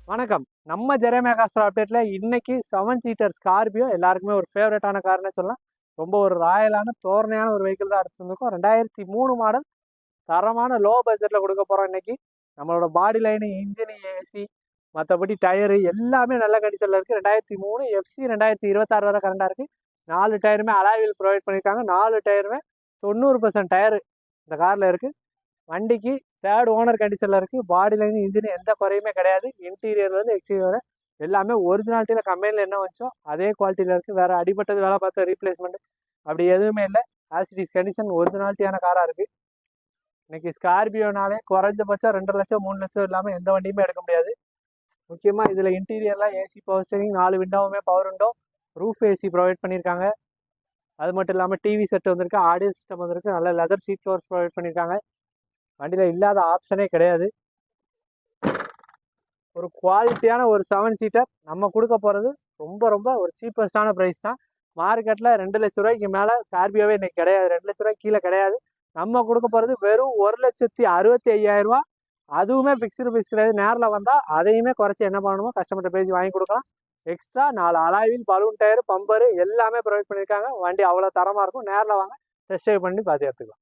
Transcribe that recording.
வணக்கம். நம்ம Jeremiah Castro அப்டேட்ல இன்னைக்கு 7 சீட்டர் ஸ்கார்பியோ எல்லாருக்குமே ஒரு ஃபேவரட்டான கார்னே சொல்லலாம். ரொம்ப ஒரு ராயலான தோரணையான ஒரு வெஹிக்கிள் தான் எடுத்து வந்திருக்கோம். 2003 மாடல் தரமான லோ பட்ஜெட்ல கொடுக்க போறோம் இன்னைக்கு. நம்மளோட பாடி லைனு, இன்ஜின், ஏசி, மற்றபடி டயரு எல்லாமே நல்ல கண்டிஷன்ல இருக்கு. 2003 எஃப்சி 2026 வரை கரண்டா இருக்கு. 4 டயருமே அலாய் வீல் ப்ரொவைட் பண்ணியிருக்காங்க. 4 டயருமே 90% டயரு இந்த கார்ல இருக்கு. வண்டிக்கு தேர்ட் ஓனர் கண்டிஷன்ல இருக்கு. பாடி லைன், இன்ஜின் எந்த குறையுமே கிடையாது. இன்டீரியர்ல இருந்து எக்ஸ்டீரியர் எல்லாமே ஒரிஜினாலிட்டியில கம்பெனில என்ன வச்சோ அதே குவாலிட்டியில இருக்கு. வேற அடிபட்டது வேலை பார்த்த ரீப்ளேஸ்மெண்ட் அப்படி எதுவுமே இல்லை. ஆசிடிஸ் கண்டிஷன் ஒரிஜினாலிட்டியான காரா இருக்கு. இன்னைக்கு ஸ்கார்பியோனாலே குறைஞ்சபட்சம் 2 லட்சம் 3 லட்சம் இல்லாம எந்த வண்டியுமே எடுக்க முடியாது. முக்கியமா இதுல இன்டீரியர்லாம் ஏசி, பவர் ஸ்டீரிங், 4 விண்டோவுமே power window, roof AC provide பண்ணியிருக்காங்க. அது மட்டும் இல்லாமல் டிவி செட் வந்திருக்கு, ஆடியோ சிஸ்டம் வந்திருக்கு, நல்ல லெதர் சீட் கவர்ஸ் ப்ரொவைட் பண்ணியிருக்காங்க. வண்டியில் இல்லாத ஆப்ஷனே கிடையாது. ஒரு குவாலிட்டியான ஒரு 7 சீட்டர் நம்ம கொடுக்க போகிறது ரொம்ப ரொம்ப ஒரு சீப்பஸ்டான ப்ரைஸ் தான். மார்க்கெட்டில் 2 லட்ச ரூபாய்க்கு மேலே ஸ்கார்பியோவே இன்னைக்கு கிடையாது. 2 லட்ச ரூபாய்க்கு கீழே கிடையாது. நம்ம கொடுக்க போகிறது வெறும் 1,65,000 ரூபா. அதுவுமே ஃபிக்ஸ்டு ப்ரைஸ் கிடையாது. நேரில் வந்தால் அதையுமே குறைச்சி என்ன பண்ணணுமோ கஸ்டமர்கிட்ட பேசி வாங்கி கொடுக்கலாம். எக்ஸ்ட்ரா 4 அலாய்வில், பலூன் டயர், பம்பரு எல்லாமே ப்ரொவைட் பண்ணியிருக்காங்க. வண்டி அவ்வளோ தரமாக இருக்கும். நேரில் வாங்க, டெஸ்ட் ட்ரைவ் பண்ணி பார்த்து எடுத்துக்கலாம்.